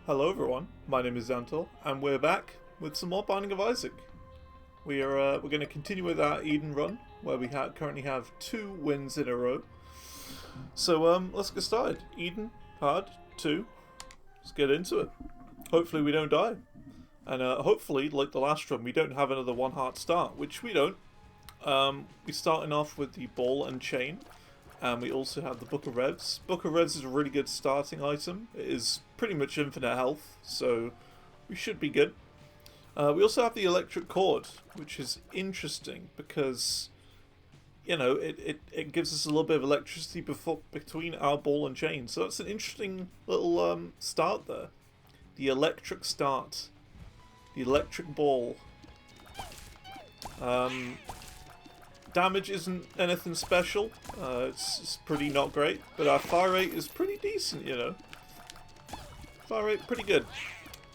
Hello everyone, my name is Xantor, and we're back with some more Binding of Isaac. We're going to continue with our Eden run, where we currently have 2 wins in a row. So let's get started. Eden, part 2. Let's get into it. Hopefully we don't die. And hopefully, like the last run, we don't have another 1 heart start, which we don't. We're starting off with the ball and chain. And we also have the Book of Revs. Book of Revs is a really good starting item. It is pretty much infinite health, so we should be good. We also have the electric cord, which is interesting because, you know, it gives us a little bit of electricity between our ball and chain. So that's an interesting little start there. The electric start. The electric ball. Damage isn't anything special, it's pretty not great, but our fire rate is pretty decent, you know. Fire rate pretty good.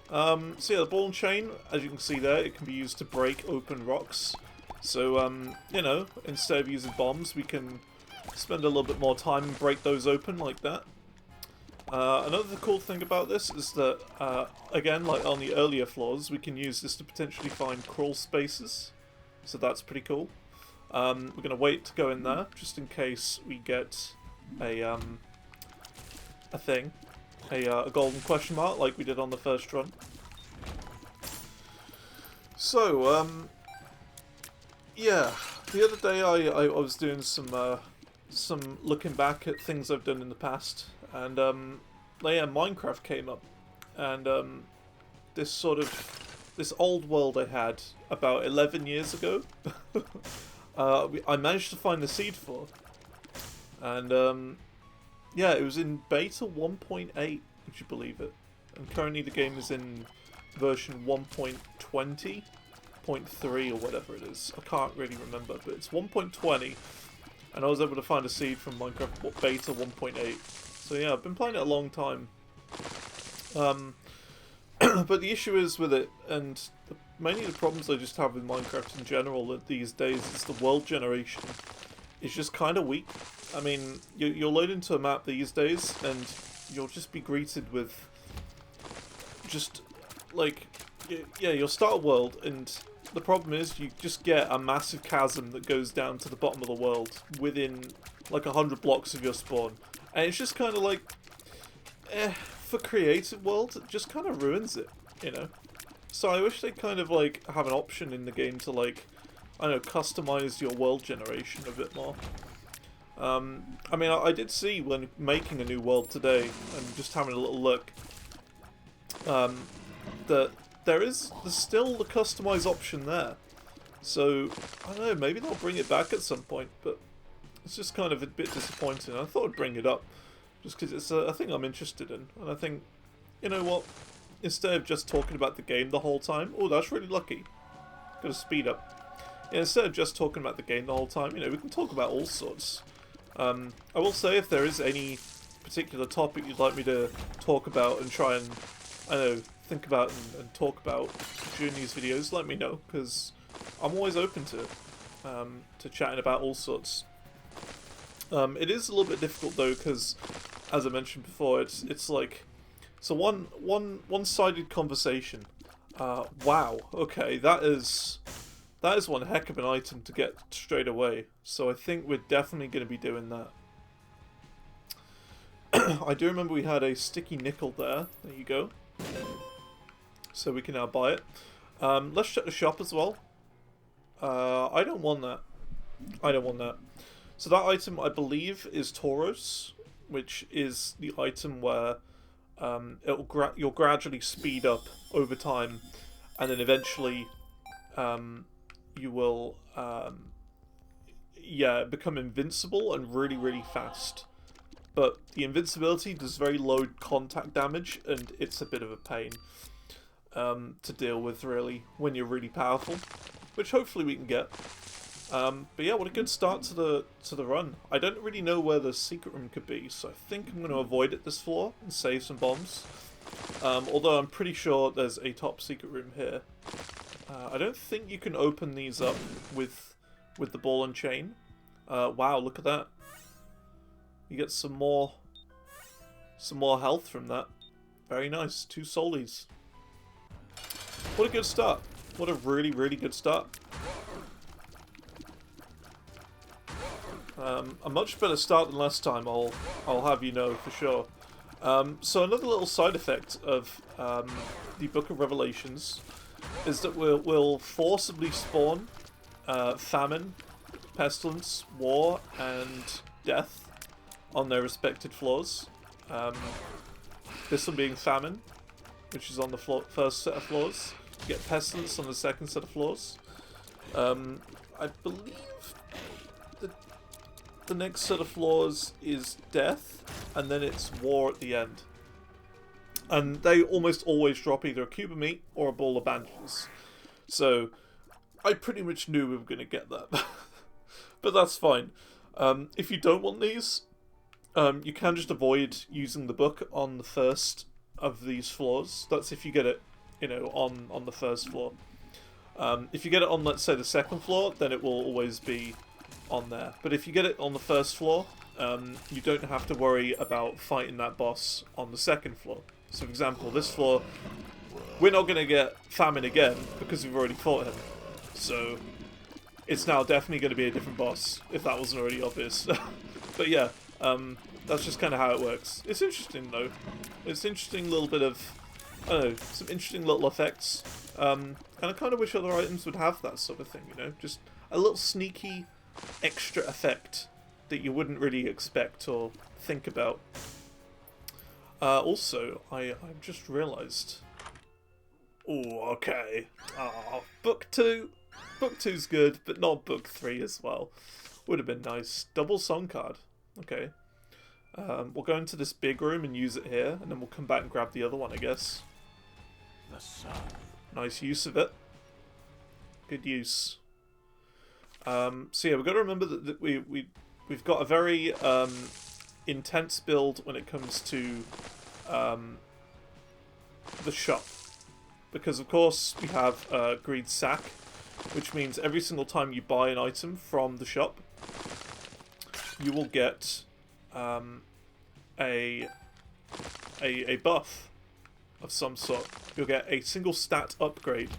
So yeah, the ball and chain, as you can see there, it can be used to break open rocks. So, you know, instead of using bombs, we can spend a little bit more time and break those open like that. Another cool thing about this is that, again, like on the earlier floors, we can use this to potentially find crawl spaces. So that's pretty cool. We're going to wait to go in there, just in case we get a thing. A golden question mark, like we did on the first run. So, yeah, the other day I was doing some looking back at things I've done in the past, and, yeah, Minecraft came up, and, this old world I had about 11 years ago, I managed to find the seed for, and yeah, it was in beta 1.8, would you believe it? And currently the game is in version 1.20.3 or whatever it is. I can't really remember, but it's 1.20, and I was able to find a seed from Minecraft beta 1.8. So yeah, I've been playing it a long time. But the issue is with it, and mainly the problems I just have with Minecraft in general these days, is the world generation is just kind of weak. I mean, you'll load into a map these days, and you'll just be greeted with just, like, yeah, you'll start a world, and the problem is you just get a massive chasm that goes down to the bottom of the world within, like, 100 blocks of your spawn. And it's just kind of like, for creative world, it just kind of ruins it, you know? So I wish they kind of, like, have an option in the game to, like, I don't know, customize your world generation a bit more. I mean, I did see when making a new world today, and just having a little look, that there's still the customize option there. So, I don't know, maybe they'll bring it back at some point, but it's just kind of a bit disappointing. I thought I'd bring it up, just because it's a thing I'm interested in, and I think, you know what, instead of just talking about the game the whole time, oh, that's really lucky, got a speed up. Yeah, instead of just talking about the game the whole time, you know, we can talk about all sorts. I will say, if there is any particular topic you'd like me to talk about and try and, I don't know, think about and talk about during these videos, let me know, because I'm always open to chatting about all sorts. It is a little bit difficult though, because, as I mentioned before, it's like, it's a one-sided conversation. Wow, okay, that is one heck of an item to get straight away, so I think we're definitely going to be doing that. I do remember we had a sticky nickel there. There you go. So we can now buy it. Let's check the shop as well. I don't want that. I don't want that. So that item, I believe, is Tauros, which is the item where you'll gradually speed up over time, and then eventually you will yeah, become invincible and really, really fast. But the invincibility does very low contact damage, and it's a bit of a pain to deal with, really, when you're really powerful, which hopefully we can get. But yeah, what a good start to the run. I don't really know where the secret room could be, so I think I'm going to avoid it this floor and save some bombs. Although I'm pretty sure there's a top secret room here. I don't think you can open these up with the ball and chain. Wow, look at that. You get some more health from that. Very nice. 2 Solies. What a good start. What a really, really good start. A much better start than last time, I'll have you know for sure. So another little side effect of the Book of Revelations is that we'll forcibly spawn famine, pestilence, war, and death on their respected floors. This one being famine, which is on the first set of floors. You get pestilence on the second set of floors. I believe the next set of floors is death, and then it's war at the end. And they almost always drop either a cube of meat or a ball of bandages. So I pretty much knew we were going to get that. But that's fine. If you don't want these, you can just avoid using the book on the first of these floors. That's if you get it, you know, on the first floor. If you get it on, let's say, the second floor, then it will always be on there. But if you get it on the first floor, you don't have to worry about fighting that boss on the second floor. So, for example, this floor, we're not going to get famine again because we've already fought him. So, it's now definitely going to be a different boss, if that wasn't already obvious. But yeah, that's just kind of how it works. It's interesting, though. It's an interesting little bit of, I don't know, some interesting little effects. And I kind of wish other items would have that sort of thing, you know? Just a little sneaky extra effect that you wouldn't really expect or think about. Also, I've just realised... Oh, okay. Book 2. Book 2's good, but not Book 3 as well. Would have been nice. Double song card. Okay. We'll go into this big room and use it here, and then we'll come back and grab the other one, I guess. The sun. Nice use of it. Good use. So yeah, we've got to remember that we've got a very intense build when it comes to the shop. Because of course we have greed sack, which means every single time you buy an item from the shop, you will get a buff of some sort. You'll get a single stat upgrade.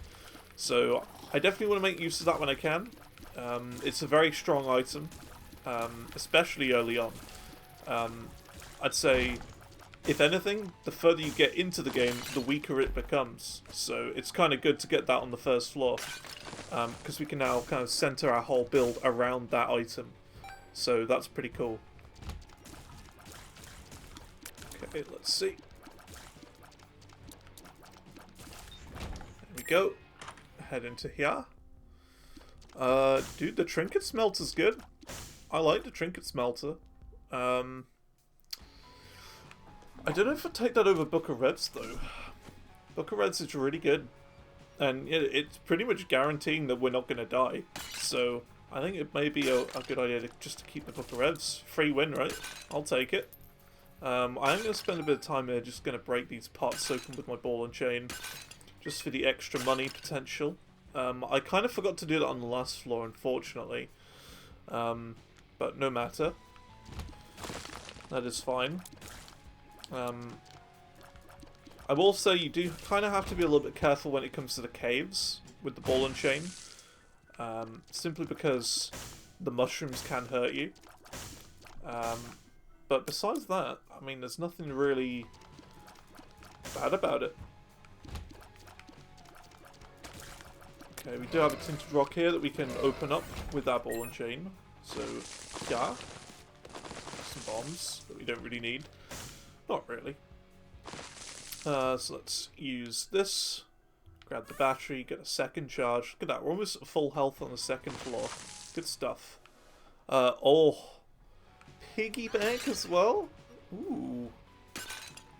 So I definitely want to make use of that when I can. It's a very strong item, especially early on. I'd say, if anything, the further you get into the game, the weaker it becomes. So it's kind of good to get that on the first floor, because we can now kind of center our whole build around that item. So that's pretty cool. Okay, let's see. There we go. Head into here. Dude, the trinket smelter's good. I like the trinket smelter. I don't know if I'd take that over Book of Reds, though. Book of Reds is really good. And it's pretty much guaranteeing that we're not going to die. So, I think it may be a good idea just to keep the Book of Reds. Free win, right? I'll take it. I'm going to spend a bit of time here just going to break these parts, soak them with my ball and chain. Just for the extra money potential. I kind of forgot to do that on the last floor, unfortunately. But no matter. That is fine. I will say you do kind of have to be a little bit careful when it comes to the caves with the ball and chain. Simply because the mushrooms can hurt you. But besides that, I mean, there's nothing really bad about it. Okay, we do have a tinted rock here that we can open up with our ball and chain. So, yeah. Some bombs that we don't really need. Not really. So let's use this. Grab the battery, get a second charge. Look at that, we're almost at full health on the second floor. Good stuff. Oh. Piggy bank as well? Ooh.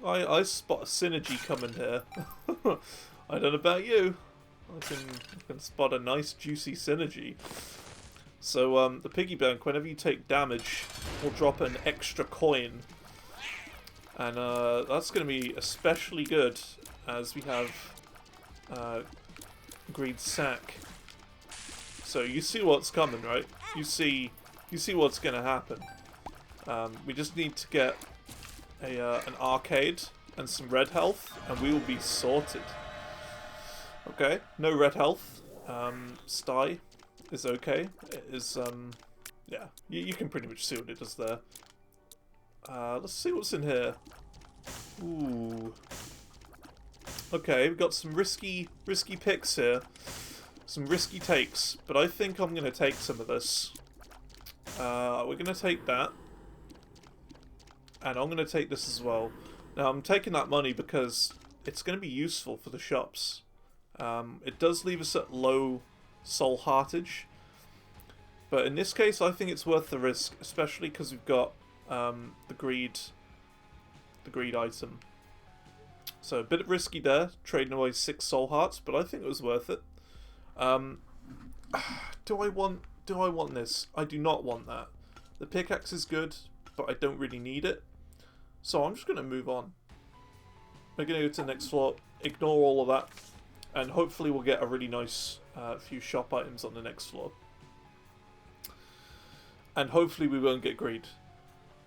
I spot a synergy coming here. I don't know about you. I can spot a nice juicy synergy. So the piggy bank, whenever you take damage, will drop an extra coin. And that's going to be especially good as we have greed sack. So you see what's coming, right? You see what's going to happen. We just need to get an arcade and some red health, and we will be sorted. Okay, no red health. Sty is okay. It is, yeah, you can pretty much see what it does there. Let's see what's in here. Ooh. Okay, we've got some risky picks here. Some risky takes, but I think I'm going to take some of this. We're going to take that. And I'm going to take this as well. Now, I'm taking that money because it's going to be useful for the shops. It does leave us at low soul heartage. But in this case, I think it's worth the risk, especially because we've got the greed item. So a bit risky there, trading away 6 soul hearts, but I think it was worth it. Do I want this? I do not want that. The pickaxe is good, but I don't really need it. So I'm just going to move on. We're going to go to the next floor, ignore all of that, and hopefully we'll get a really nice few shop items on the next floor. And hopefully we won't get greed,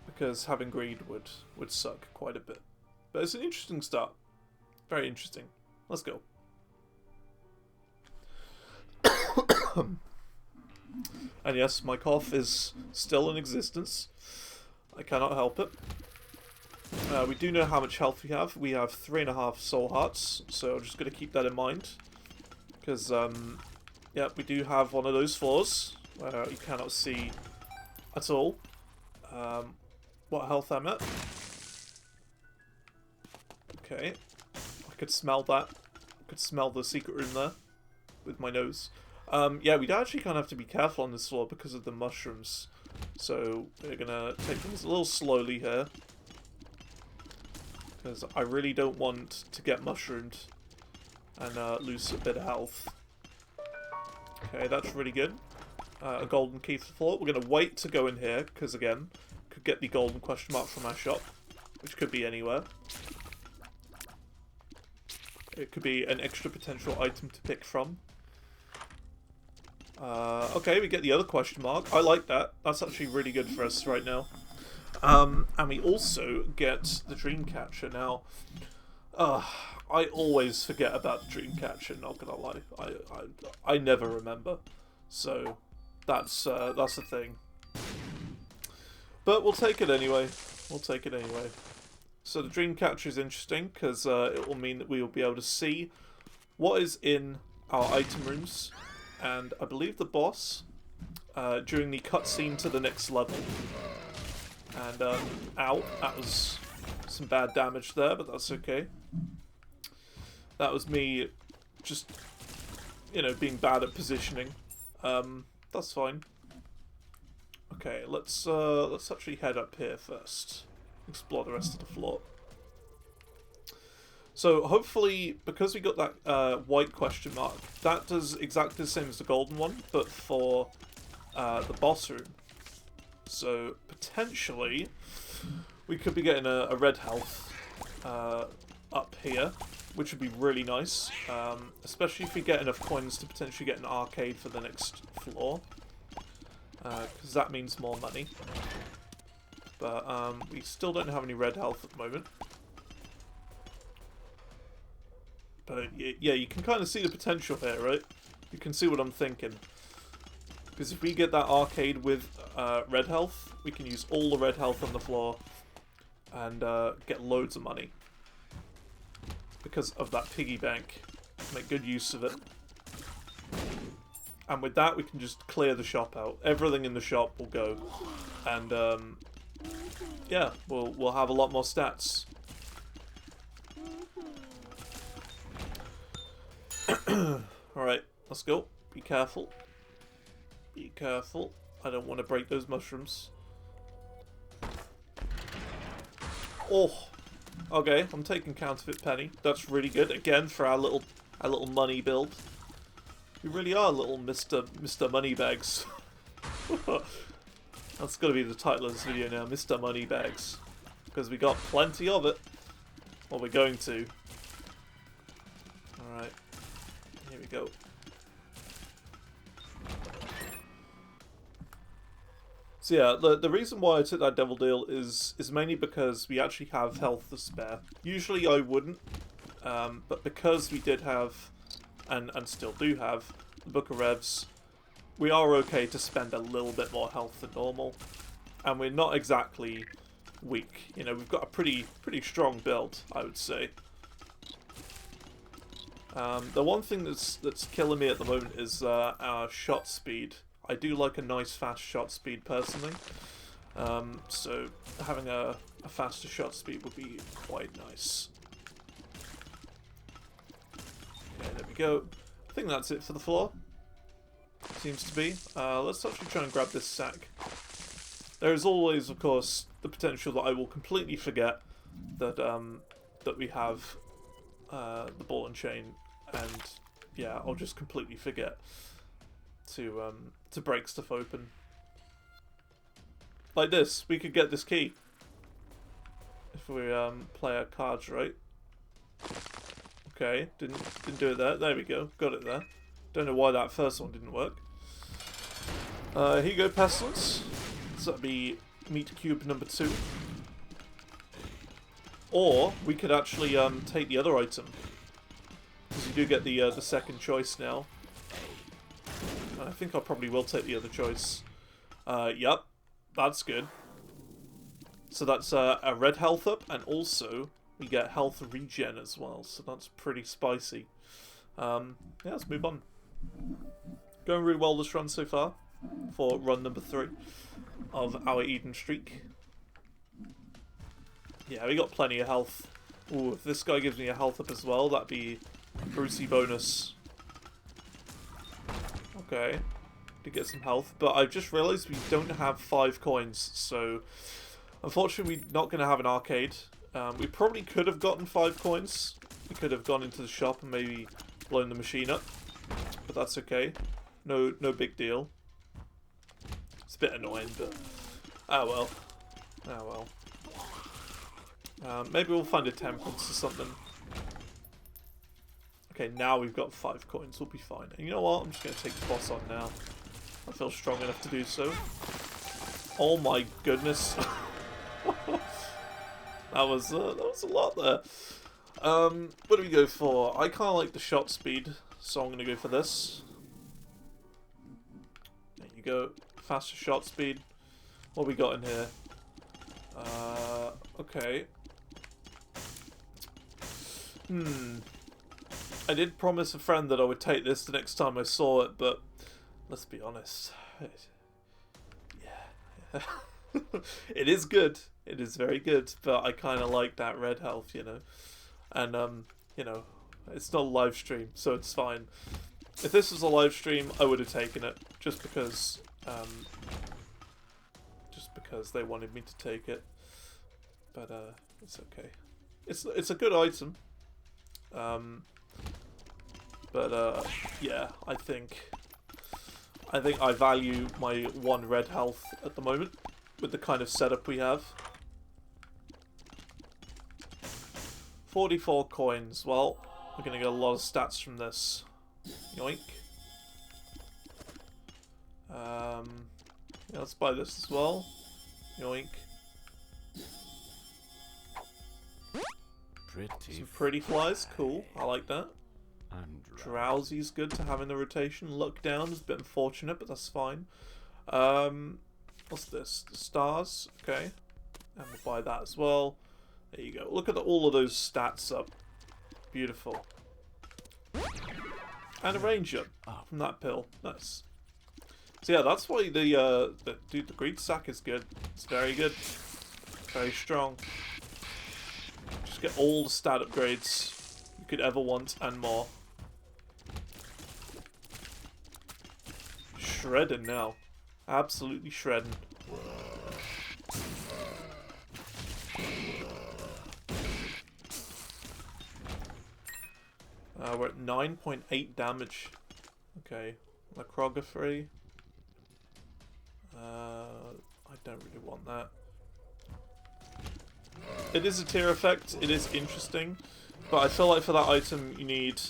because having greed would suck quite a bit. But it's an interesting start. Very interesting. Let's go. And yes, my cough is still in existence. I cannot help it. We do know how much health we have. We have 3.5 soul hearts, so I'm just going to keep that in mind. Because, yeah, we do have one of those floors where you cannot see at all what health I'm at. Okay. I could smell that. I could smell the secret room there with my nose. Yeah, we'd actually kind of have to be careful on this floor because of the mushrooms. So we're going to take things a little slowly here. Because I really don't want to get mushroomed and lose a bit of health. Okay, that's really good. A golden key for the floor. We're going to wait to go in here because, again, could get the golden question mark from our shop, which could be anywhere. It could be an extra potential item to pick from. Okay, we get the other question mark. I like that. That's actually really good for us right now. And we also get the dream catcher. Now, I always forget about the dream catcher, not gonna lie. I never remember. So, that's the thing. But we'll take it anyway. We'll take it anyway. So the dream catcher is interesting because it will mean that we will be able to see what is in our item rooms, and I believe the boss during the cutscene to the next level. And ow, that was some bad damage there, but that's okay. That was me just, you know, being bad at positioning. That's fine. Okay, let's actually head up here first. Explore the rest of the floor. So hopefully, because we got that white question mark, that does exactly the same as the golden one, but for the boss room. So potentially, we could be getting a red health up here, which would be really nice, especially if we get enough coins to potentially get an arcade for the next floor, because that means more money. But we still don't have any red health at the moment. But yeah, you can kind of see the potential here, right? You can see what I'm thinking. Because if we get that arcade with red health, we can use all the red health on the floor and get loads of money. Because of that piggy bank. Make good use of it. And with that, we can just clear the shop out. Everything in the shop will go. And yeah, we'll have a lot more stats. Alright, let's go. Be careful. Be careful. I don't want to break those mushrooms. Oh! Okay, I'm taking counterfeit penny. That's really good. Again, for our little money build. We really are little Mr. Moneybags. That's gotta be the title of this video now, Mr. Moneybags. Because we got plenty of it. Or we're going to. Alright. Here we go. So yeah, the reason why I took that Devil Deal is mainly because we actually have health to spare. Usually I wouldn't, but because we did have, and still do have, the Book of Revs, we are okay to spend a little bit more health than normal. And we're not exactly weak. You know, we've got a pretty strong build, I would say. The one thing that's killing me at the moment is our shot speed. I do like a nice fast shot speed personally. So having a faster shot speed would be quite nice. Okay, there we go. I think that's it for the floor. Seems to be. Let's actually try and grab this sack. There is always, of course, the potential that I will completely forget that that we have the ball and chain, and yeah, I'll just completely forget to break stuff open. Like this, we could get this key if we play our cards right. Okay, didn't do it there. There we go, got it there. Don't know why that first one didn't work. Here you go, Pestilence. So that'd be meat cube number 2. Or we could actually take the other item, because you do get the second choice now. And I think I probably will take the other choice. Yep, that's good. So that's a red health up, and also we get health regen as well. So that's pretty spicy. Yeah, let's move on. Going really well this run so far, for run number 3 of our Eden streak. Yeah, we got plenty of health. Ooh, if this guy gives me a health up as well, that'd be Brucey bonus. Okay, to get some health, but I've just realised we don't have 5 coins, so unfortunately we're not going to have an arcade. We probably could have gotten 5 coins. We could have gone into the shop and maybe blown the machine up, but that's okay. No big deal. It's a bit annoying, but oh well. Oh well. Maybe we'll find a temperance or something. Okay, now we've got 5 coins. We'll be fine. And you know what? I'm just going to take the boss on now. I feel strong enough to do so. Oh my goodness. that was a lot there. What do we go for? I kind of like the shot speed, so I'm going to go for this. There you go. Faster shot speed. What we got in here? Okay. I did promise a friend that I would take this the next time I saw it, but let's be honest. Yeah. It is good. It is very good, but I kind of like that red health, you know. And, you know, it's not a live stream, so it's fine. If this was a live stream, I would have taken it, just because they wanted me to take it. But, it's okay. It's a good item. But yeah, I think I value my 1 red health at the moment with the kind of setup we have. 44 coins. Well, we're gonna get a lot of stats from this. Yoink. Yeah, let's buy this as well. Yoink. Some pretty flies, cool. I like that. Drowsy's good to have in the rotation. Luck down is a bit unfortunate, but that's fine. What's this? The stars, okay. And we'll buy that as well. There you go. Look at all of those stats up. Beautiful. And a range up from that pill. Nice. So yeah, that's why the greed sack is good. It's very good. Very strong. Just get all the stat upgrades you could ever want and more. Shredding now. Absolutely shredding. We're at 9.8 damage. Okay. Macrography. I don't really want that. It is a tier effect. It is interesting. But I feel like for that item you need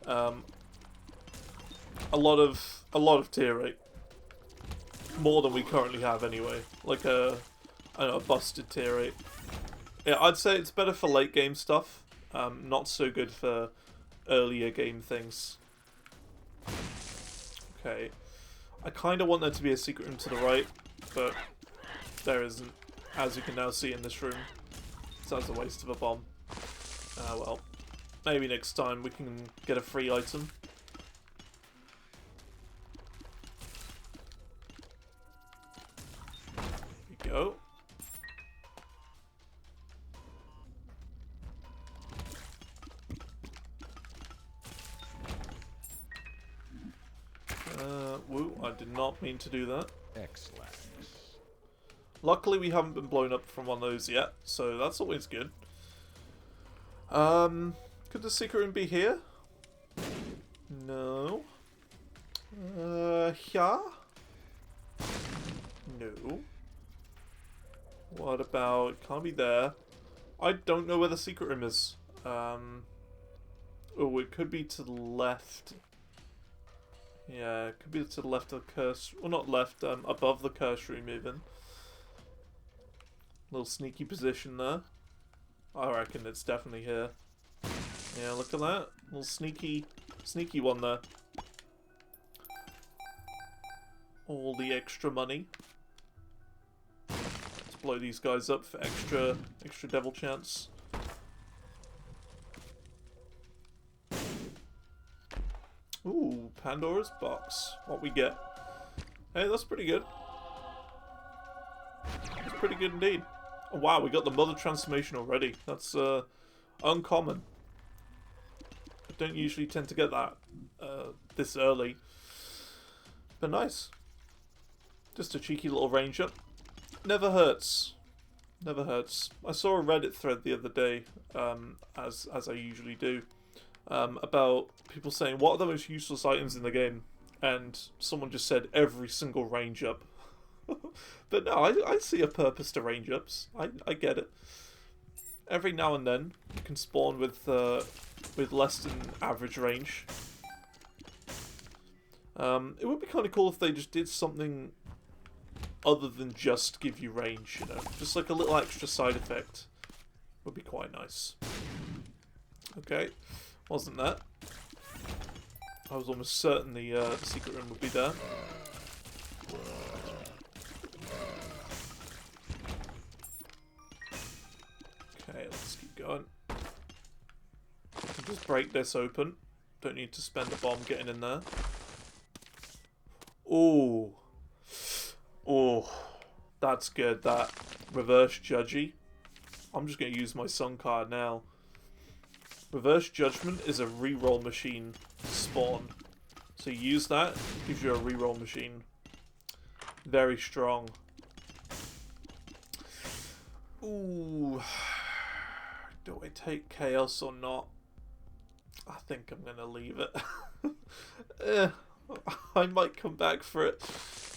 a lot of tier rate. more than we currently have anyway. Like a, I don't know, a busted tier 8. Yeah, I'd say it's better for late game stuff. Not so good for earlier game things. Okay. I kind of want there to be a secret room to the right, but there isn't, as you can now see in this room. So that's a waste of a bomb. Ah, well. Maybe next time we can get a free item. Here we go. Woo, I did not mean to do that. Excellent. Luckily we haven't been blown up from one of those yet, so that's always good. Could the secret room be here? No. Yeah? No. What about, it can't be there. I don't know where the secret room is. Oh, it could be to the left. Yeah, it could be to the left of the curse. Well, not left, above the cursory moving. Little sneaky position there. I reckon it's definitely here. Yeah, look at that. Little sneaky one there. All the extra money. Let's blow these guys up for extra devil chance. Ooh, Pandora's box. What we get? Hey, that's pretty good. That's pretty good indeed. Oh, wow, we got the mother transformation already. That's uncommon. I don't usually tend to get that this early. But nice. Just a cheeky little range up. Never hurts. Never hurts. I saw a Reddit thread the other day, as I usually do, about people saying, what are the most useless items in the game? And someone just said every single range up. But no, I see a purpose to range ups. I get it. Every now and then, you can spawn with less than average range. It would be kind of cool if they just did something other than just give you range, you know? Just like a little extra side effect would be quite nice. Okay, wasn't that? I was almost certain the secret room would be there. Okay, let's keep going. Just break this open. Don't need to spend a bomb getting in there. Ooh. Oh, that's good, that. Reverse Judgy. I'm just going to use my Sun card now. Reverse Judgment is a reroll machine spawn. So you use that, gives you a reroll machine. Very strong. Ooh. Do I take Chaos or not? I think I'm going to leave it. I might come back for it.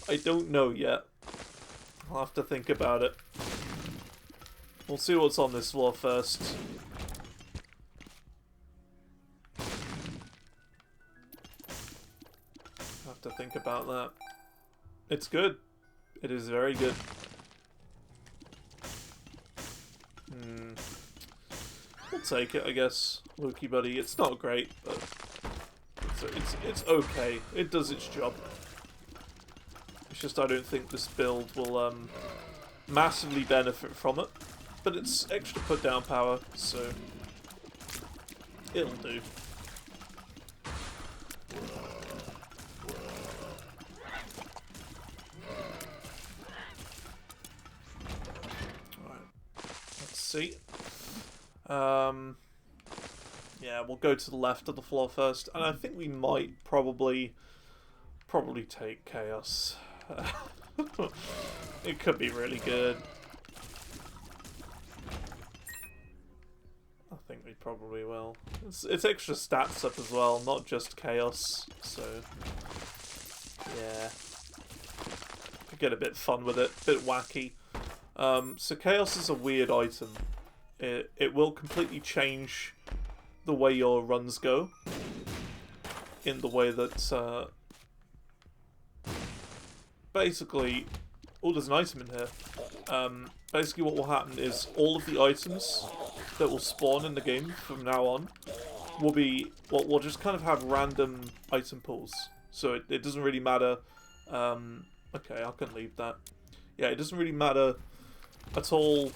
I don't know yet. I'll have to think about it. We'll see what's on this floor first. Have to think about that. It's good. It is very good. We'll take it, I guess. Loki buddy. It's not great, but it's okay. It does its job. It's just I don't think this build will massively benefit from it. But it's extra put down power, so it'll do. Alright. Let's see. Yeah, we'll go to the left of the floor first, and I think we might probably take Chaos. It could be really good. I think we probably will. It's extra stats up as well, not just Chaos, so yeah. Could get a bit fun with it, a bit wacky. So Chaos is a weird item. It will completely change the way your runs go, in the way that basically... Oh, there's an item in here. Basically what will happen is all of the items that will spawn in the game from now on will be... Well, we'll just kind of have random item pools. So it doesn't really matter... okay, I can leave that. Yeah, it doesn't really matter at all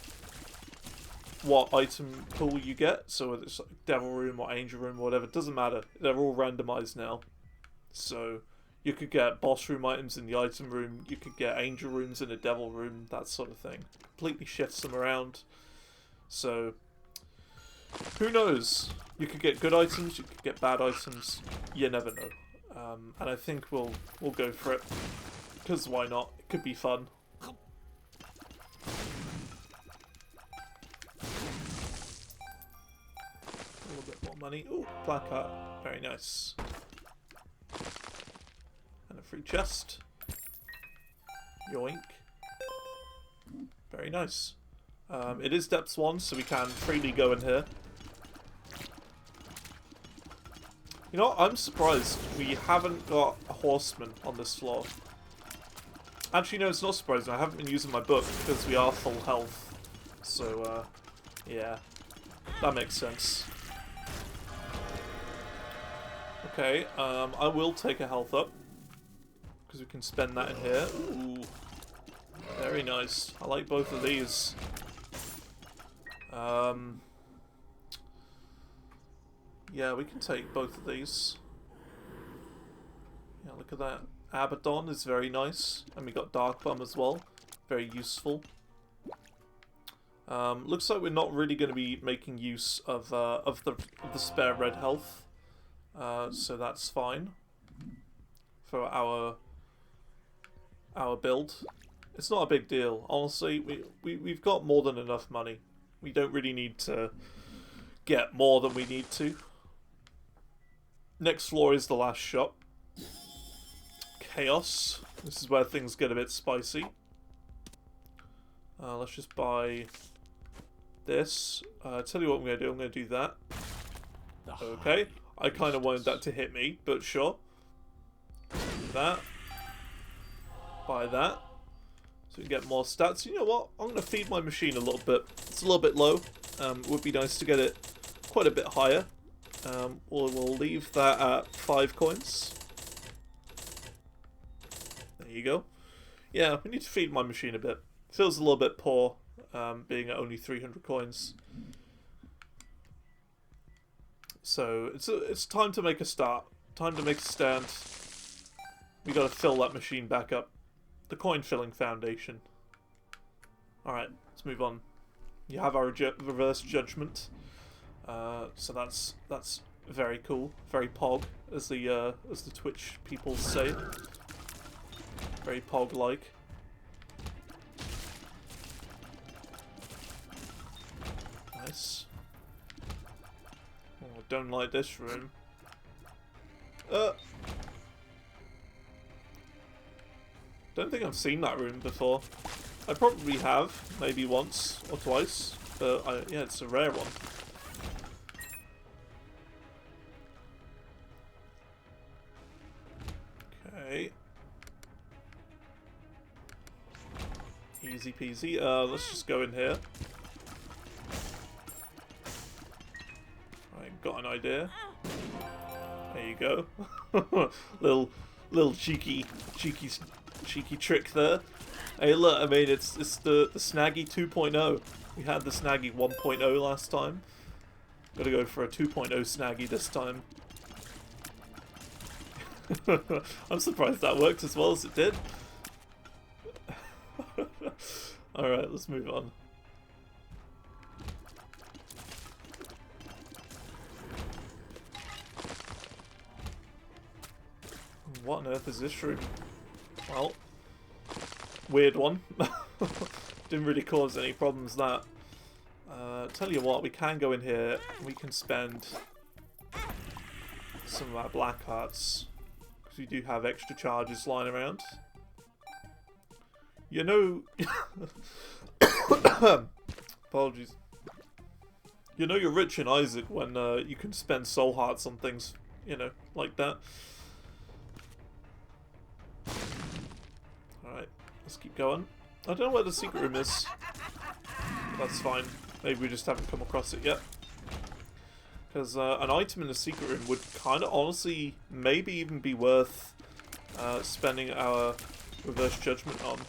what item pool you get. So whether it's like Devil Room or Angel Room or whatever, it doesn't matter. They're all randomized now. So you could get Boss Room items in the item room. You could get Angel Rooms in a Devil Room, that sort of thing. Completely shifts them around. So who knows? You could get good items, you could get bad items. You never know. And I think we'll go for it. Because why not? It could be fun. A little bit more money. Ooh, black hat. Very nice. And a free chest. Yoink. Very nice. It is depths 1, so we can freely go in here. You know what? I'm surprised we haven't got a horseman on this floor. Actually, no, it's not surprising. I haven't been using my book because we are full health. So, yeah. That makes sense. Okay, I will take a health up. Because we can spend that in here. Ooh. Very nice. I like both of these. Yeah, we can take both of these. Yeah, look at that. Abaddon is very nice. And we got Dark Bum as well. Very useful. Looks like we're not really going to be making use of the spare red health. So that's fine. For our build. It's not a big deal. Honestly, we've got more than enough money. We don't really need to get more than we need to. Next floor is the last shop. Chaos. This is where things get a bit spicy. Let's just buy this. Tell you what I'm going to do. I'm going to do that. Okay. I kind of wanted that to hit me, but sure. Do that. Buy that. So we can get more stats. You know what? I'm going to feed my machine a little bit. It's a little bit low. It would be nice to get it quite a bit higher. We'll leave that at 5 coins. There you go. Yeah, we need to feed my machine a bit. Feels a little bit poor, being at only 300 coins. So it's time to make a start. Time to make a stand. We got to fill that machine back up. The coin filling foundation. All right, let's move on. You have our reverse judgment. So that's very cool, very pog, as the Twitch people say. Very pog-like. Nice. Oh, I don't like this room. Don't think I've seen that room before. I probably have, maybe once or twice, but yeah, it's a rare one. Okay. Easy peasy. Let's just go in here. Right, got an idea. There you go. little cheeky trick there. Hey, look, I mean, it's the Snaggy 2.0. We had the Snaggy 1.0 last time. Gotta go for a 2.0 Snaggy this time. I'm surprised that worked as well as it did. Alright, let's move on. What on earth is this room? Well, weird one. Didn't really cause any problems, that. Tell you what, we can go in here. We can spend some of our black hearts. Because we do have extra charges lying around. You know... Apologies. You know you're rich in Isaac when you can spend soul hearts on things, you know, like that. Alright. Let's keep going. I don't know where the secret room is. That's fine. Maybe we just haven't come across it yet. Because an item in the secret room would kind of honestly maybe even be worth spending our reverse judgment on.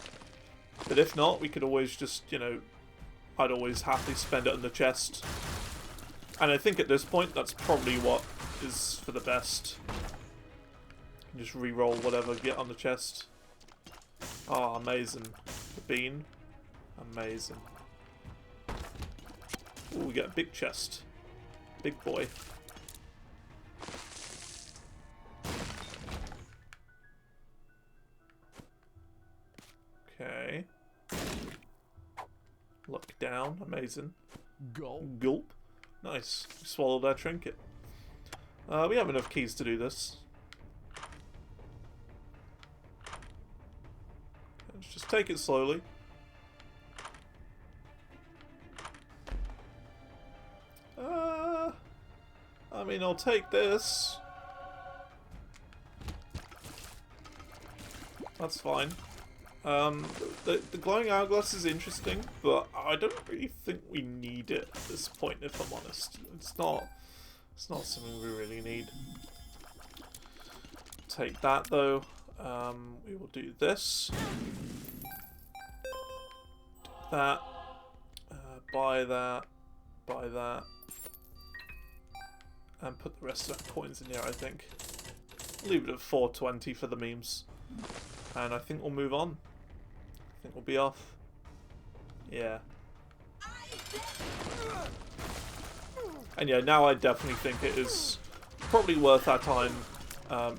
But if not, we could always just, you know, I'd always happily spend it on the chest. And I think at this point, that's probably what is for the best. Just re-roll whatever, get on the chest. Oh, amazing. The bean. Amazing. Ooh, we get a big chest. Big boy. Okay. Look down. Amazing. Gulp. Gulp. Nice. We swallowed our trinket. We have enough keys to do this. Let's just take it slowly. I mean, I'll take this. That's fine. The glowing hourglass is interesting, but I don't really think we need it at this point, if I'm honest. It's not something we really need. Take that, though. We will do this. Do that. Buy that. Buy that. And put the rest of the coins in here, I think. Leave it at 420 for the memes. And I think we'll move on. I think we'll be off. Yeah. And yeah, now I definitely think it is probably worth our time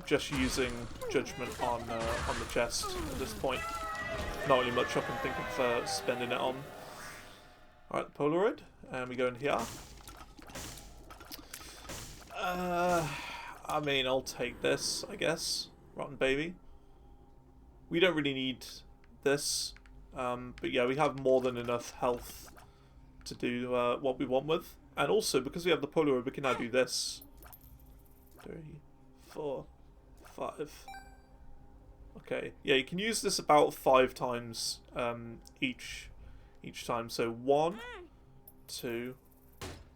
just using judgment on the chest at this point. Not really much I can think of spending it on. Alright, Polaroid. And we go in here. I mean, I'll take this, I guess. Rotten baby. We don't really need this. But yeah, we have more than enough health to do what we want with. And also, because we have the Polaroid, we can now do this. 3, 4, 5. Okay. Yeah, you can use this about 5 times each time. So 1, 2,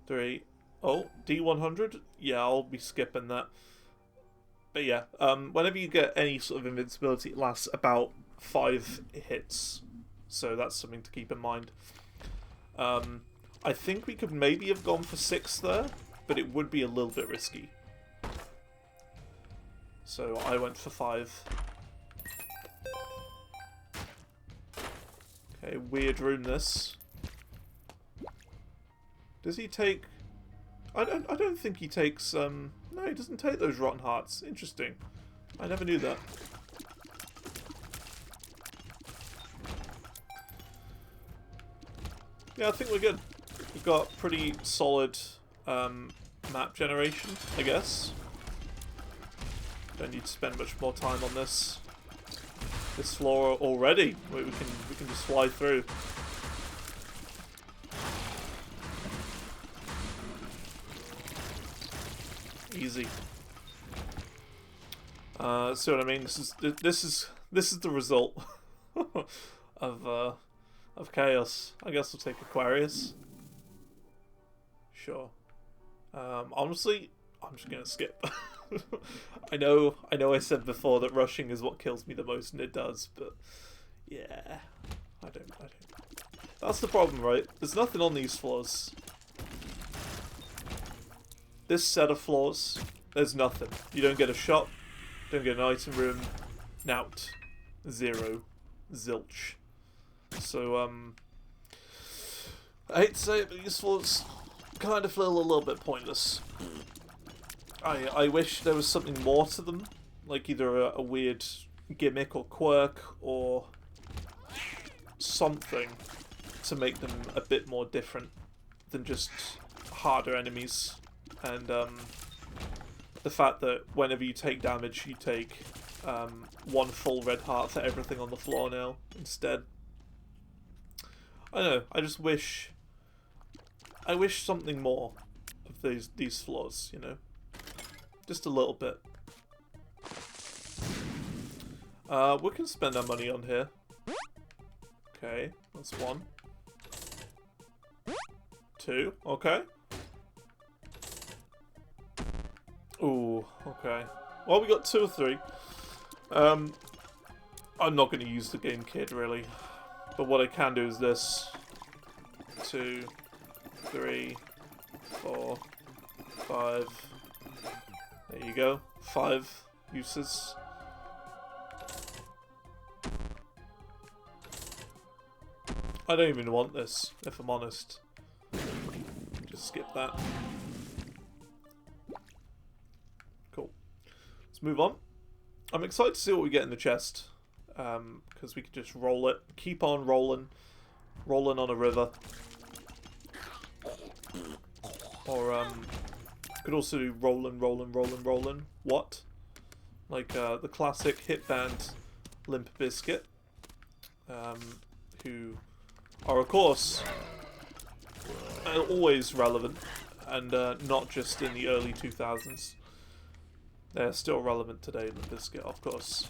3. Oh, D100? Yeah, I'll be skipping that. But yeah, whenever you get any sort of invincibility, it lasts about 5 hits. So that's something to keep in mind. I think we could maybe have gone for 6 there, but it would be a little bit risky. So I went for 5. Okay, weird room this. Does he take... I don't think he takes, no, he doesn't take those rotten hearts. Interesting. I never knew that. Yeah, I think we're good. We've got pretty solid map generation, I guess. Don't need to spend much more time on this floor already. We can just fly through. Easy. See what I mean? This is the result of chaos. I guess we'll take Aquarius. Sure. Honestly, I'm just gonna skip. I know I said before that rushing is what kills me the most, and it does, but yeah, I don't. That's the problem, right? There's nothing on these floors. This set of floors, there's nothing. You don't get a shop, don't get an item room, nout, 0, zilch. So, I hate to say it, but these floors kind of feel a little bit pointless. I wish there was something more to them, like either a weird gimmick or quirk or something to make them a bit more different than just harder enemies. And the fact that whenever you take damage, you take 1 full red heart for everything on the floor now instead. I don't know. I just wish. I wish something more of these floors. You know, just a little bit. We can spend our money on here. Okay, that's 1. 2, okay. Ooh, okay. Well, we got 2 or 3. I'm not going to use the game kit, really. But what I can do is this. 2, 3, 4, 5. There you go. 5 uses. I don't even want this, if I'm honest. Just skip that. Cool. Let's move on. I'm excited to see what we get in the chest. Because we can just roll it. Keep on rolling. Rolling on a river. Or, could also do rolling, rolling, rolling, rolling. What? Like, the classic hit band Limp Bizkit. Who are, of course, always relevant. And not just in the early 2000s. They're still relevant today, Limp Bizkit, of course.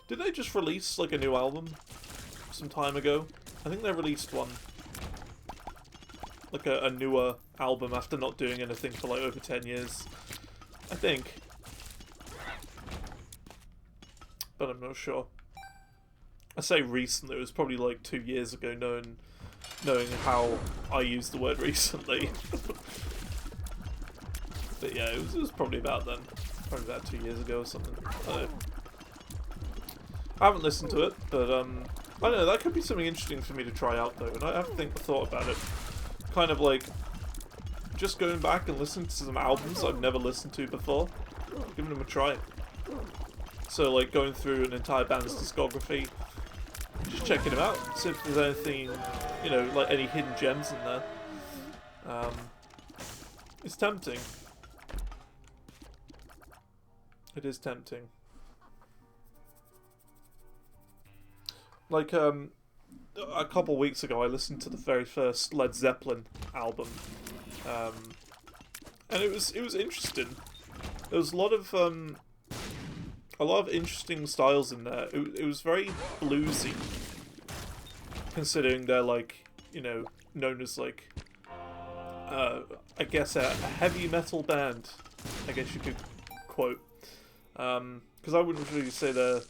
Didn't they just release, like, a new album some time ago? I think they released one. Like a newer album after not doing anything for, like, over 10 years. I think. But I'm not sure. I say recently, it was probably, like, 2 years ago, knowing how I use the word recently. But yeah, it was probably about then. Probably about 2 years ago or something. I don't know. I haven't listened to it, but I don't know, that could be something interesting for me to try out though, and I have thought about it. Kind of like, just going back and listening to some albums I've never listened to before, giving them a try. So like going through an entire band's discography, just checking them out, see if there's anything, you know, like any hidden gems in there. It's tempting. It is tempting. Like, a couple weeks ago I listened to the very first Led Zeppelin album. And it was interesting. There was a lot of interesting styles in there. It was very bluesy. Considering they're like, you know, known as like, I guess a heavy metal band, I guess you could quote. Because I wouldn't really say they're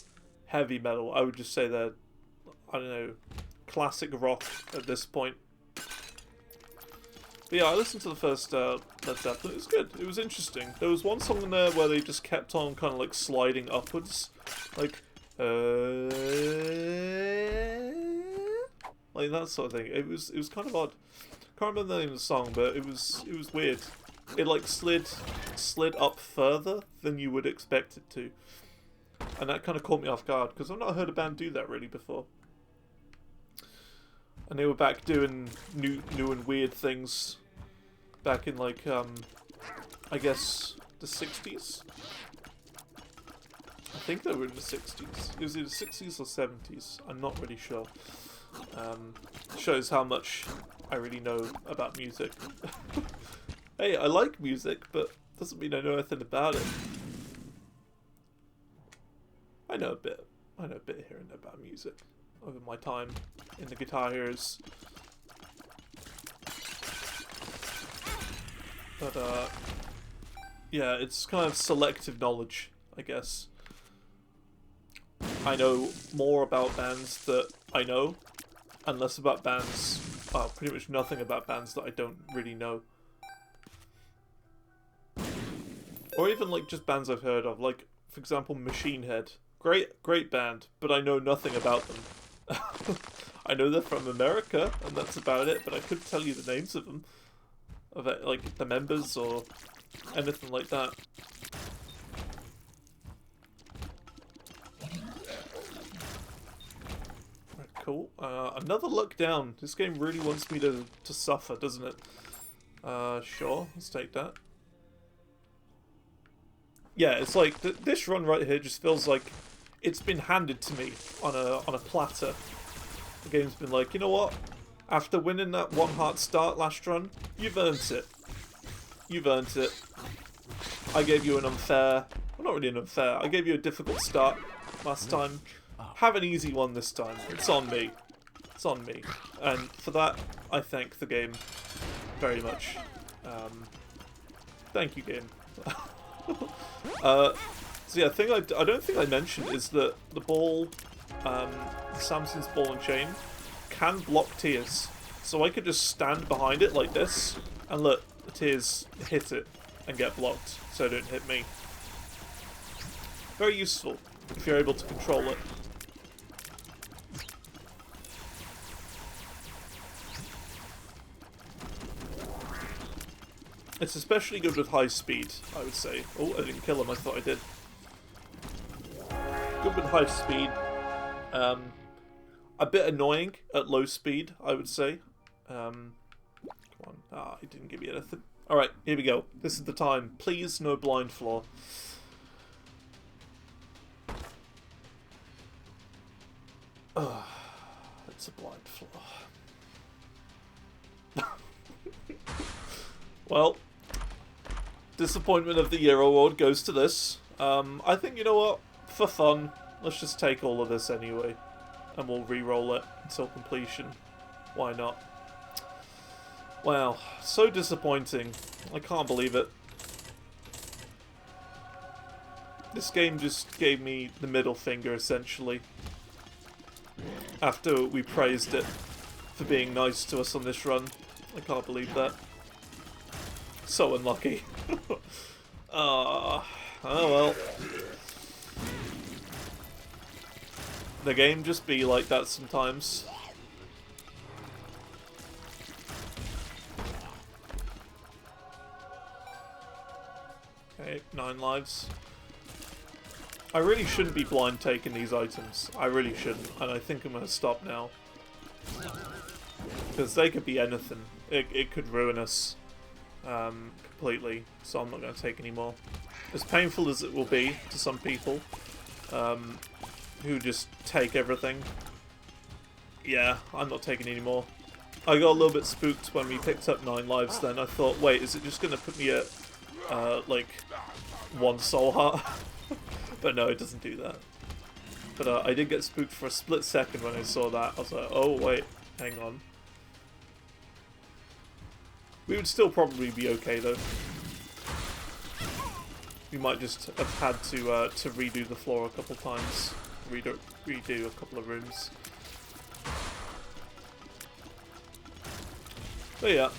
heavy metal, I would just say they're, I don't know, classic rock at this point. But yeah, I listened to the first Led Zeppelin. It was good. It was interesting. There was one song in there where they just kept on kind of like sliding upwards, like that sort of thing. It was kind of odd. Can't remember the name of the song, but it was weird. It like slid up further than you would expect it to, and that kind of caught me off guard because I've not heard a band do that really before. And they were back doing new and weird things back in like I guess the 60s. I think they were in the 60s. It was either 60s or 70s. I'm not really sure. Shows how much I really know about music. Hey, I like music, but doesn't mean I know anything about it. I know a bit here and there about music over my time in the Guitar Heroes. But yeah, it's kind of selective knowledge, I guess. I know more about bands that I know, and less about bands, well, pretty much nothing about bands that I don't really know. Or even like just bands I've heard of, like for example Machine Head. Great band, but I know nothing about them. I know they're from America, and that's about it, but I couldn't tell you the names of them. Of it, like the members or anything like that. Right, cool. Another look down. This game really wants me to suffer, doesn't it? Sure, let's take that. Yeah, it's like this run right here just feels like it's been handed to me on a platter. The game's been like, you know what? After winning that 1 heart start last run, you've earned it. You've earned it. I gave you an unfair... Well, not really an unfair. I gave you a difficult start last time. have an easy one this time. It's on me. It's on me. And for that, I thank the game very much. Thank you, game. So yeah, I don't think I mentioned is that the ball, Samson's ball and chain, can block tears. So I could just stand behind it like this, and look, the tears hit it and get blocked, so they don't hit me. Very useful if you're able to control it. It's especially good with high speed, I would say. Oh, I didn't kill him, I thought I did. Good with high speed. A bit annoying at low speed, I would say. Come on. Ah, he didn't give me anything. Alright, here we go. This is the time. Please, no blind floor. It's a blind floor. Well, Disappointment of the Year award goes to this. I think, you know what? For fun, let's just take all of this anyway. And we'll re-roll it until completion. Why not? Wow, so disappointing. I can't believe it. This game just gave me the middle finger, essentially. After we praised it for being nice to us on this run. I can't believe that. So unlucky. Oh well. The game just be like that sometimes. Okay, 9 lives. I really shouldn't be blind taking these items. I really shouldn't, and I think I'm going to stop now. Because they could be anything. It could ruin us completely, so I'm not going to take any more. As painful as it will be to some people who just take everything, yeah, I'm not taking any more. I got a little bit spooked when we picked up 9 lives then. I thought, wait, is it just going to put me at, like, 1 soul heart? But no, it doesn't do that. But I did get spooked for a split second when I saw that. I was like, oh wait, hang on. We would still probably be okay though. We might just have had to redo the floor a couple times. Redo a couple of rooms. But yeah,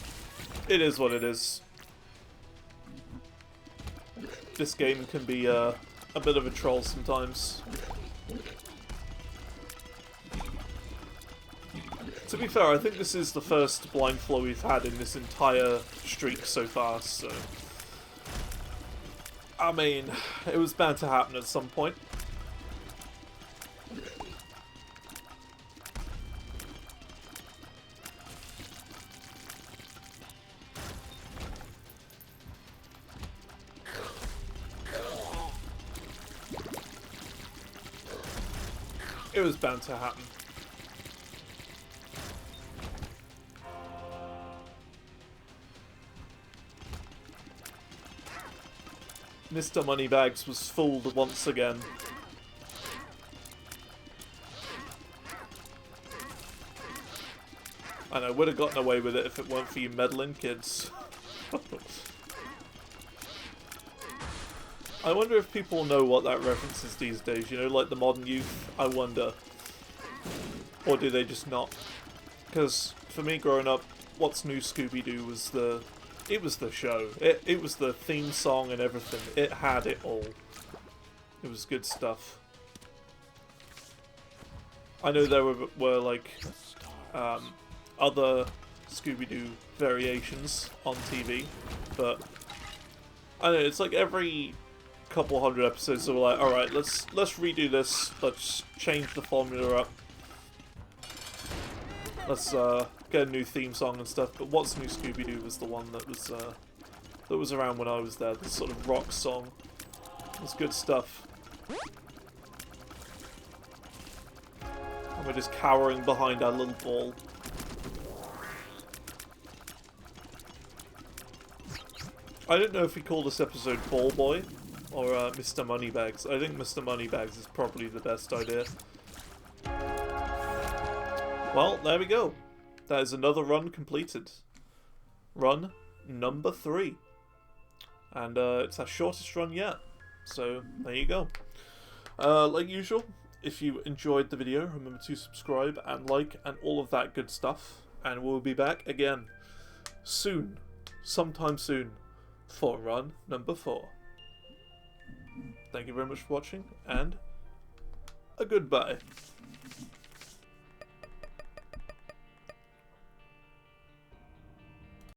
it is what it is. This game can be a bit of a troll sometimes. To be fair, I think this is the first blind floor we've had in this entire streak so far, so... I mean, it was bound to happen at some point. It was bound to happen. Mr. Moneybags was fooled once again. And I would have gotten away with it if it weren't for you meddling kids. I wonder if people know what that reference is these days, you know, like the modern youth, I wonder. Or do they just not? Because for me growing up, What's New Scooby-Doo was the... It was the show. It was the theme song and everything. It had it all. It was good stuff. I know there were like other Scooby-Doo variations on TV, but I don't know, it's like every couple hundred episodes they were like, alright, let's redo this, let's change the formula up. Let's get a new theme song and stuff, but What's New Scooby-Doo was the one that was around when I was there, this sort of rock song. It was good stuff. And we're just cowering behind our little ball. I don't know if we call this episode Ball Boy or Mr. Moneybags. I think Mr. Moneybags is probably the best idea. Well, there we go. That is another run completed. Run number 3. And it's our shortest run yet. So, there you go. Like usual, if you enjoyed the video, remember to subscribe and like and all of that good stuff. And we'll be back again soon, sometime soon, for run number 4. Thank you very much for watching, and a goodbye.